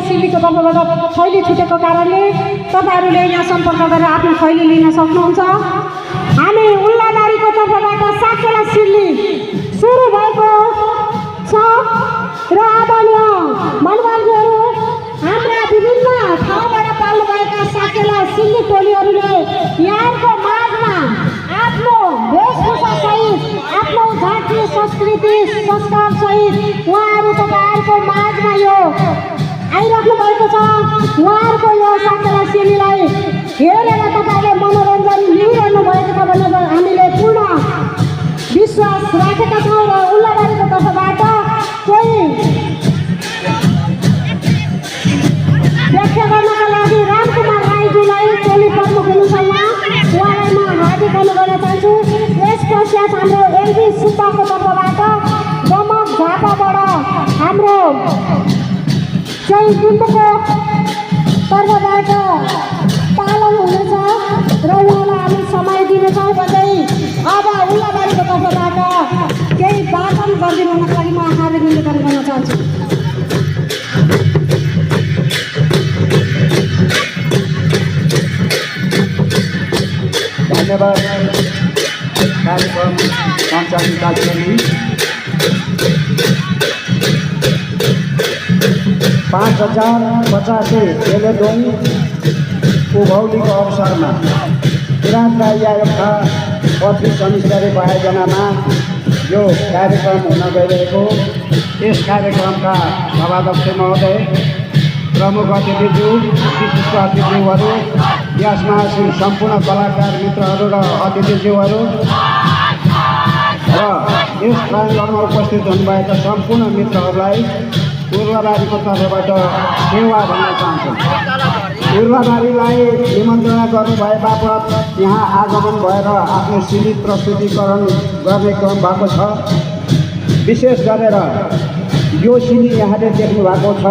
सिलीको तर्फबाट थैली छुटेको कारणले तपाईँहरूले यहाँ सम्पर्क गरेर आफ्नो थैली लिन सक्नुहुन्छ। हामी उल्लाबारीको तर्फबाट साकेला सिल्ली सुरु भएको छ र आदरणीय मनवालजीहरू हाम्रा विभिन्न ठाउँबाट पाल्नुभएका साकेला सिल्ली टोलीहरूले यहाँको माझमा आफ्नो वेशभूषा सहित आफ्नो जातीय संस्कृति संस्कार सहित उहाँहरू तपाईँहरूको माझमा यो आइराख्नु भएको छ। उहाँहरूको यो साकेला सिल्लीलाई हेरेर तपाईँले मनोरञ्जन लिइरहनु भएको छ भनेर हामीले पूर्ण विश्वास राखेका छौँ र उल्लाबारीको तर्फबाट कोही व्याख्या गर्नका लागि रामकुमार राईज्यूलाई टोली प्रमुख हुनुहुन्छ, उहाँलाई म हार्दिक अनुरोध गर्न चाहन्छु। यस पश्चात हाम्रो एलबी सुब्बाको तर्फबाट दमक झापाबाट हाम्रो चाहिँ दिम्बुको तर्फबाट पालन हुनेछ र उहाँलाई हामी समय दिनेछौँ भन्दै अब उल्लाबारीको तर्फबाट केही वादन गरिदिनुको लागि म हार्दिक निवेदन गर्न चाहन्छु। धन्यवाद। कार्यक्रम सञ्चालिका टोली 5050 खेलेदोङ उभौलीको अवसरमा किराँत राई आयोगका 25 सदस्यहरूको आयोजनामा यो कार्यक्रम हुन गइरहेको यस कार्यक्रमका सभाध्यक्ष महोदय, प्रमुख अतिथिज्यू, विशिष्ट अतिथिज्यूहरू, यसमा सम्पूर्ण कलाकार मित्रहरू र अतिथिज्यूहरू र यस प्राङ्गणमा उपस्थित हुनुभएका सम्पूर्ण मित्रहरूलाई उल्लाबारीको तर्फबाट सेवा भन्न चाहन्छु। उल्लाबारीलाई निमन्त्रणा गर्नुभए बापत यहाँ आगमन भएर आफ्नो सिली प्रस्तुतिकरण गर्ने क्रम भएको छ। विशेष गरेर यो सिली यहाँले देख्नु भएको छ,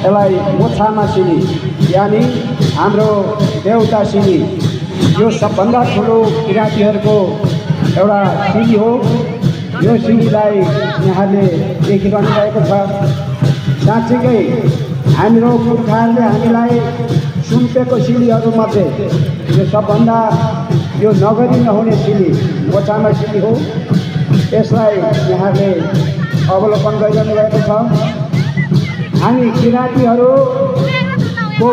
यसलाई मोछामा सिली यानि हाम्रो देउता सिली, यो सबभन्दा ठुलो किराँतीहरूको एउटा सिली हो। यो सिलीलाई यहाँले देखिरहनु भएको छ। साँच्चीकै हाम्रो पुर्खाहरूले हामीलाई सुम्पेको सिलीहरूमध्ये यो सबभन्दा यो नगरी नहुने सिली मोछामा सिली हो। यसलाई यहाँले अवलोकन गरिरहनु भएको छ। हामी किराँतीहरूको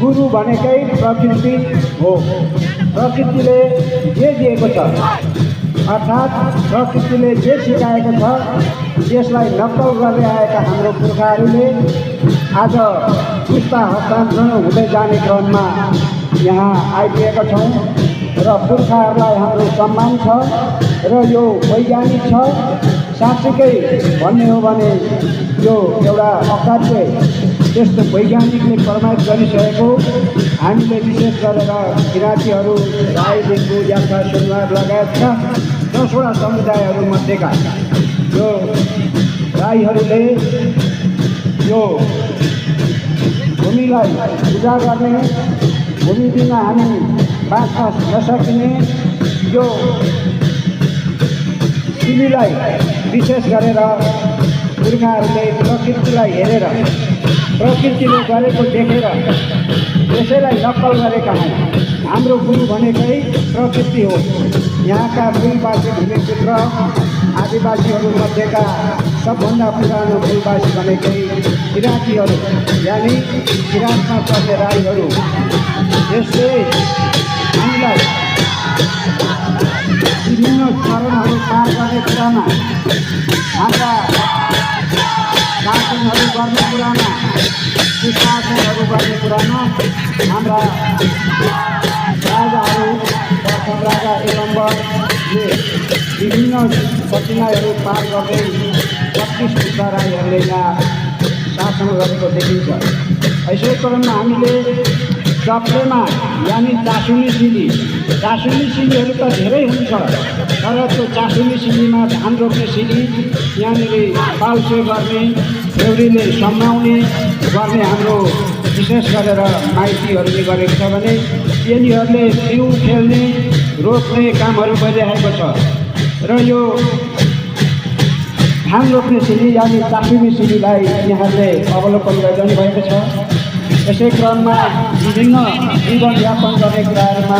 गुरु भनेकै प्रकृति हो। प्रकृतिले जे दिएको छ अर्थात् प्रकृतिले जे सिकाएको छ त्यसलाई नक्कल गर्दै आएका हाम्रो पुर्खाहरूले आज पुस्ता हस्तान्तरण हुँदै जाने क्रममा यहाँ आइपुगेका छौँ र पुर्खाहरूलाई हाम्रो सम्मान छ र यो वैज्ञानिक छ। साँच्चीकै भन्ने हो भने यो एउटा अकार्य त्यस्तो वैज्ञानिकले प्रमाणित गरिसकेको हामीले विशेष गरेर किराँतीहरू, राई, लिम्बू, याक्का, सुनवार लगायतका 10वटा समुदायहरूमध्येका यो राईहरूले यो भूमिलाई पूजा गर्ने, भूमि बिना हामी बाँच्न नसकिने यो सिलीलाई विशेष गरेर पुर्खाहरूले प्रकृतिलाई हेरेर, प्रकृतिले गरेको देखेर त्यसैलाई नक्कल गरेका हुन्। हाम्रो गुरु भनेकै प्रकृति हो। यहाँका मूलवासी भूमिपुत्र आदिवासीहरूमध्येका सबभन्दा पुरानो मूलवासी भनेकै किराँतीहरू यानि किराँतमा पर्ने राईहरू। यसले हामीलाई विभिन्न चरणहरू पार गर्ने कुरामा, हाम्रा शासनहरू गर्ने कुरामा, सुशासनहरू गर्ने कुरामा हाम्रा राजाहरू प्रथम राजा यलम्बरले विभिन्न कठिनाइहरू पार गर्दै 32 पुस्ता राईहरूले यहाँ शासन गरेको देखिन्छ। यसै क्रममा हामीले चप्लेमा यानि चासुनी सिलीहरू त धेरै हुन्छ, तर त्यो चासुनी सिलीमा धान रोप्ने सिली, यहाँनिर पाल्से गर्ने, देउरीले सम्माउने गर्ने हाम्रो विशेष गरेर माइतीहरूले गरेको छ भने यिनीहरूले सिउ खेल्ने, रोप्ने कामहरू गरिरहेको छ। र यो धान रोप्ने सिली यानि चासिने सिलीलाई यहाँले अवलोकन गरिरहनु भएको छ। यसै क्रममा विभिन्न जीवनयापन गर्ने कुराहरूमा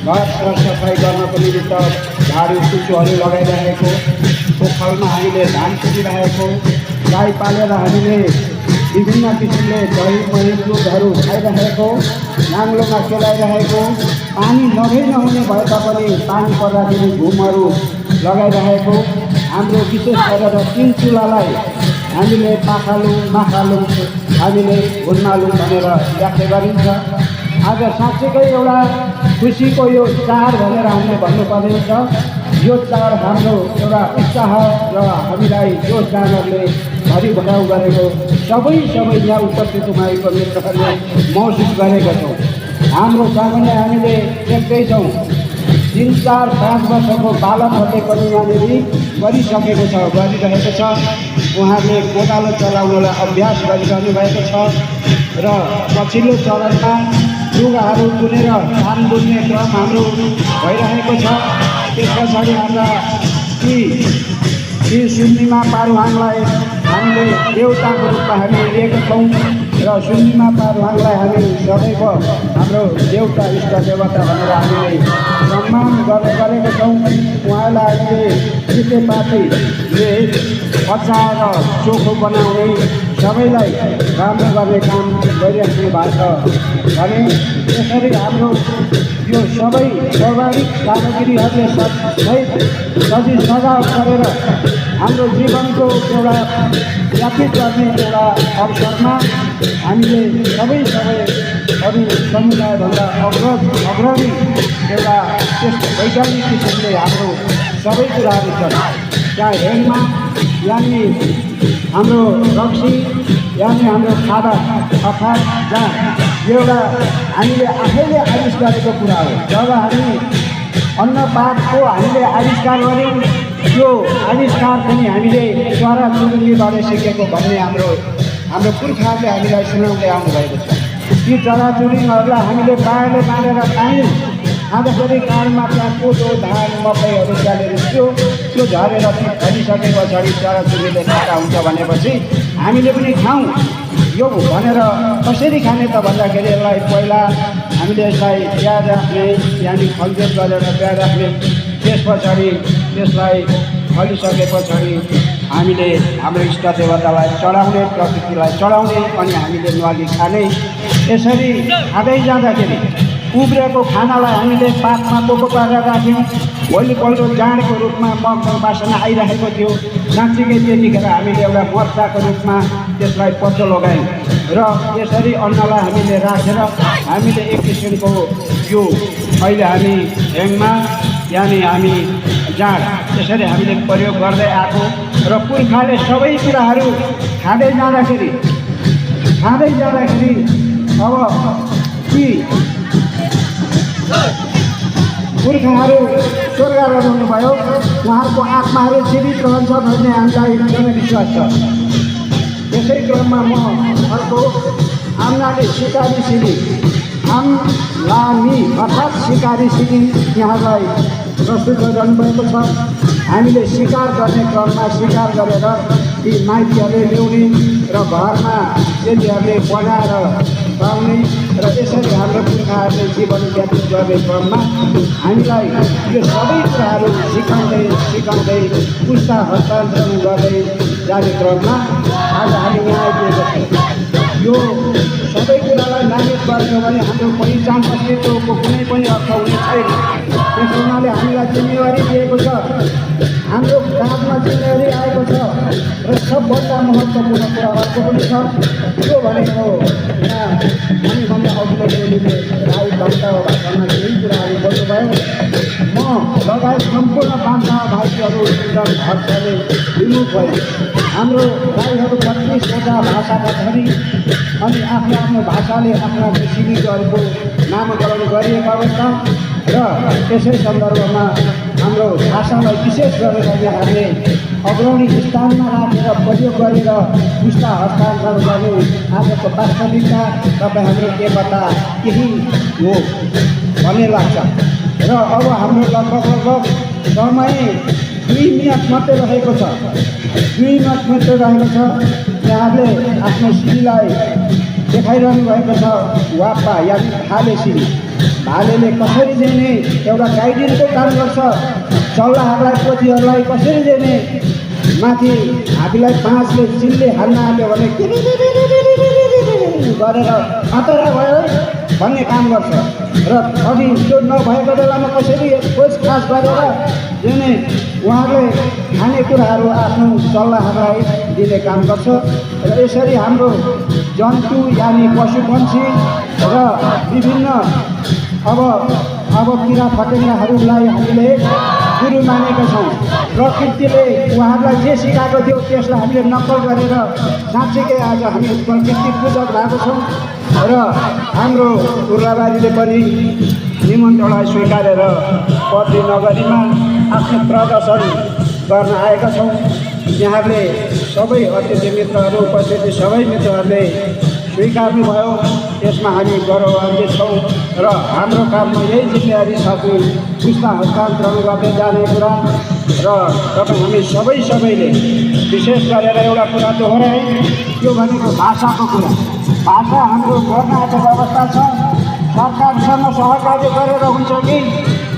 घर सरसफाइ गर्नको निमित्त झाडु कुचोहरू लगाइरहेको, पोखरमा हामीले धान कुटिरहेको, गाई पालेर हामीले विभिन्न किसिमले दही मही दुधहरू खाइरहेको, नाङ्लोमा खेलाइरहेको, पानी नभई नहुने भए तापनि पानी पर्दाखेरि घुमहरू लगाइरहेको, हाम्रो विशेष गरेर तिन चुलालाई हामीले पाखालुङ माखालुङ हामीले घुन्मालुङ भनेर व्याख्या गरिन्छ। आज साँच्चैकै एउटा खुसीको यो चाड भनेर हामीले भन्नुपर्ने छ। यो चाड हाम्रो एउटा उत्साह र हामीलाई जो चाडहरूले भरिभराउ गरेको सबै यहाँ उपस्थित भएका मित्रहरूले महसुस गरेका छौँ। हाम्रो सामान्य हामीले देख्दैछौँ 3-4-5 वर्षको बालकहरूले पनि यहाँनिर गरिरहेको छ। उहाँले कोदालो चलाउनलाई अभ्यास गरिरहनु भएको छ र पछिल्लो चरणमा लुगाहरू बुनेर धान बुन्ने क्रम हाम्रो भइरहेको छ। त्यस पछाडि हाम्रा ती सुन्निमा पारुहाङलाई हामीले देउताको रूपमा हामी लिएका छौँ र सुन्निमा पारुहाङलाई हामी सदैव हाम्रो देउता इष्ट देवता भनेर हामीले सम्मान गरेका छौँ। उहाँलाई हामीले खेतीपातीले बचाएर चोखो बनाउने, सबैलाई राम्रो गर्ने काम गरिराख्नु भएको छ भने यसरी हाम्रो यो सबै पौराणिक सामग्रीहरूले सजिलो सजावट गरेर हाम्रो जीवनको एउटा व्यापित गर्ने एउटा अवसरमा हामीले सबै अरू समुदायभन्दा अग्रणी एउटा त्यस्तो वैज्ञानिक किसिमले हाम्रो सबै कुराहरू छन्। त्यहाँ हेङमा यानि हाम्रो रक्सी यानि हाम्रो खादा अर्थात् जहाँ यो एउटा हामीले आफैले आविष्कार गरेको कुरा हो। जब हामी अन्नपातको हामीले आविष्कार गऱ्यौँ, त्यो आविष्कार पनि हामीले चरा चुरुङ्गीबाट सिकेको भन्ने हाम्रो पुर्खाहरूले हामीलाई सुनाउँदै आउनुभएको छ। ती चरा चुरुङ्गीहरूलाई हामीले बाँडले बाँडेर खायौँ। खाँदाखेरि काँडमा त्यहाँ कोदो धान मकैहरू चालेर त्यो झरेर फलिसके पछाडि चरा चुरुङ्गीले खाँदा हुन्छ भनेपछि हामीले पनि खाउँ यो भनेर कसरी खाने त भन्दाखेरि यसलाई पहिला हामीले यसलाई प्याज राख्ने यानि खलजोत गरेर प्याज राख्ने, त्यस पछाडि त्यसलाई फलिसके पछाडि हामीले हाम्रो इष्ट देवतालाई चढाउने, प्रकृतिलाई चढाउने अनि हामीले नुहाली खाने। यसरी खाँदै जाँदाखेरि उब्रेको खानालाई हामीले पातमा पोको पारेर राख्यौँ। भोलिपल्ट जाँडको रूपमा मगको बासना आइरहेको थियो। साँच्चीकै त्यतिखेर हामीले एउटा मोर्चाको रूपमा त्यसलाई पत्तो लगायौँ र यसरी अन्नलाई हामीले राखेर हामीले एक किसिमको यो अहिले हामी हेङमा यानि हामी जाँड यसरी हामीले प्रयोग गर्दै आएको र पुर्खाले सबै कुराहरू खाँदै जाँदाखेरि अब ती पुर्खाहरू स्वर्ग रहनुभयो, उहाँहरूको आत्माहरू जीवित रहन्छ भन्ने हामीलाई जनविश्वास छ। यसै क्रममा म अर्को आम्लाले सिकारी सिली आम्लानी अर्थात् सिकारी सिली यहाँलाई प्रस्तुत गरिरहनु भएको छ। हामीले शिकार गर्ने क्रममा शिकार गरेर ती माइतीहरूले ल्याउने र घरमा चेलीहरूले बनाएर खुवाउने र यसरी हाम्रो पुर्खाहरूले जीवन व्यतीत गर्ने क्रममा हामीलाई यो सबै कुराहरू सिकाउँदै पुस्ता हस्तान्तरण गर्दै जाने क्रममा आज हामी यहाँ आइपुगेका छौँ। यो सबै कुरालाई नामित गर्यो भने हाम्रो पहिचान अस्तित्वको कुनै पनि अर्थ हुने छैन। त्यस हुनाले हामीलाई जिम्मेवारी दिएको छ, हाम्रो काँधमा जिम्मेवारी आएको छ र सबभन्दा महत्त्वपूर्ण कुरा अर्को पनि छ। त्यो भनेको हामीभन्दा अघिल्लो टोलीले राई बान्ता भाषामा केही कुराहरू बोल्नुभयो। म लगायत सम्पूर्ण बान्ता भाषीहरू एकदम हर्षले विमुख भयो। हाम्रो राईहरू 25वटा भाषाका धनी अनि आफ्नो भाषाले आफ्ना सिलिगहरूको नामकरण गरिएका अवस्था र त्यसै सन्दर्भमा हाम्रो भाषालाई विशेष गरेर यहाँले अग्रणी स्थानमा राखेर प्रयोग गरेर पुस्ता हस्तान्तरण गर्ने आजको वास्तविकता तपाईँ हाम्रो एकता केही हो भन्ने लाग्छ। र अब हाम्रो लगभग समय 2 मिनट मात्रै रहेको छ, 2 मिनट मात्रै रहेको छ। यहाँले आफ्नो सिडीलाई देखाइरहनु भएको छ। वापा यानि भाले सिडी, भालेले कसरी दिने एउटा गाइडिङको काम गर्छ। चल्लाहरूलाई पोथीहरूलाई कसरी दिने, माथि हामीलाई 5ले चिल्ले हाल्न आयो भने गरेर खतरा भयो भन्ने काम गर्छ र अनि त्यो नभएको बेलामा कसरी खोजखाज गरेर दिने उहाँले खानेकुराहरू आफ्नो चल्लाहरूलाई दिने काम गर्छ। र यसरी हाम्रो जन्तु यानि पशुपक्षी र विभिन्न अब किरा फटेङ्ग्राहरूलाई हामीले गुरु मानेका छौँ। प्रकृतिले उहाँहरूलाई जे सिकाएको थियो त्यसलाई हामीले नक्कल गरेर साँच्चीकै आज हामी प्रकृति पूजक भएको छौँ। र हाम्रो उर्लाबारीले पनि निमन्त्रणलाई स्वीकारेर पत्नी नगरीमा आफ्नो प्रदर्शन गर्न आएका छौँ। यहाँले सबै अतिथि मित्रहरू, उपस्थित सबै मित्रहरूले स्वीकार्नुभयो, त्यसमा हामी गौरवान्वित छौँ। र हाम्रो काममा यही जिम्मेवारी छ कि पुस्ता हस्तान्तरण गर्दै जाने कुरा र तपाईँ हामी सबैले विशेष गरेर एउटा कुरा दोहोऱ्याए, त्यो भनेको भाषाको कुरा। भाषा हाम्रो गर्न आएको व्यवस्था छ। सरकारसँग सहकार्य गरेर हुन्छ कि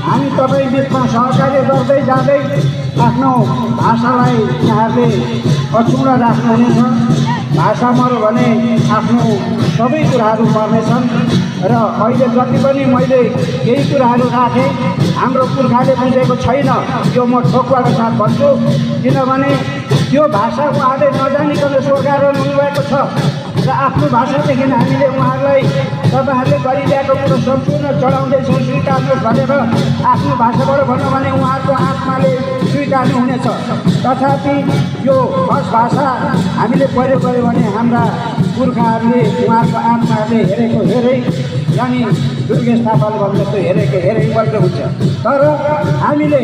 हामी तपाईँ बिचमा सहकार्य गर्दै जाँदै आफ्नो भाषालाई यहाँले अक्षुण्ण राख्नुहुनेछ। भाषा मर्यो भने आफ्नो सबै कुराहरू मर्नेछन्। र अहिले जति पनि मैले केही कुराहरू राखेँ हाम्रो पुर्खाले बुझेको छैन, यो म ठोकुवाको साथ भन्छु। किनभने त्यो भाषा उहाँले नजानिकन स्वीकार हुनुभएको छ र आफ्नो भाषादेखि हामीले उहाँहरूलाई तपाईँहरूले गरिरहेको कुरो सम्पूर्ण चढाउँदैछौँ, स्वीकार्नुहोस् भनेर आफ्नो भाषाबाट भन्यो भने उहाँहरूको आत्माले स्वीकार्नुहुनेछ। तथापि यो भाषा हामीले प्रयोग गऱ्यो भने हाम्रा पुर्खाहरूले उहाँहरूको आत्माहरूले हेरेको हेरै, यानि दुर्गेश थापाले भने जस्तो हेरेको हेरै मात्रै हुन्छ। तर हामीले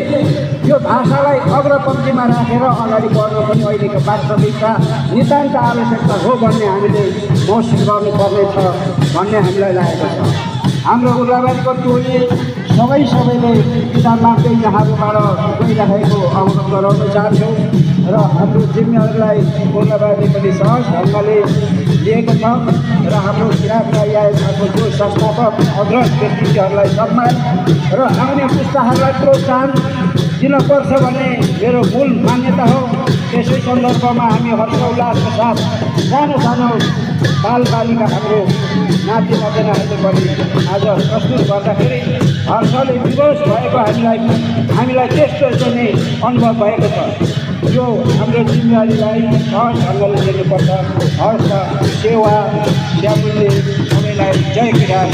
यो भाषालाई अग्रपङ्क्तिमा राखेर अगाडि बढ्नु पनि अहिलेको वास्तविकता नितान्त आवश्यकता हो भन्ने हामीले महसुस गर्नुपर्ने छ भन्ने हामीलाई लागेको छ। हाम्रो उर्लाबारीको टोली सबैले विदा माग्दै यहाँहरूबाट गइरहेको अवगत गराउन चाहन्छौँ। र हाम्रो जिम्मेवारीलाई उर्लाबारीले पनि सहज ढङ्गले लिएको छ। र हाम्रो किराँत राईको जो संस्थापक अग्रज व्यक्तित्वहरूलाई सम्मान र आउने पुस्ताहरूलाई प्रोत्साहन दिनुपर्छ भन्ने मेरो मूल मान्यता हो। त्यसै सन्दर्भमा हामी हर्षोल्लासको साथ सानो बालबालिका हाम्रो नाति नातिनाहरूले पनि आज प्रस्तुत गर्दाखेरि हर्षले विवश भएको हामीलाई त्यस्तो चाहिँ अनुभव भएको छ। यो हाम्रो जिम्मेवारीलाई सहज ढङ्गले लिनुपर्छ। हर्ष सेवा स्यामुले सबैलाई जय किराँत।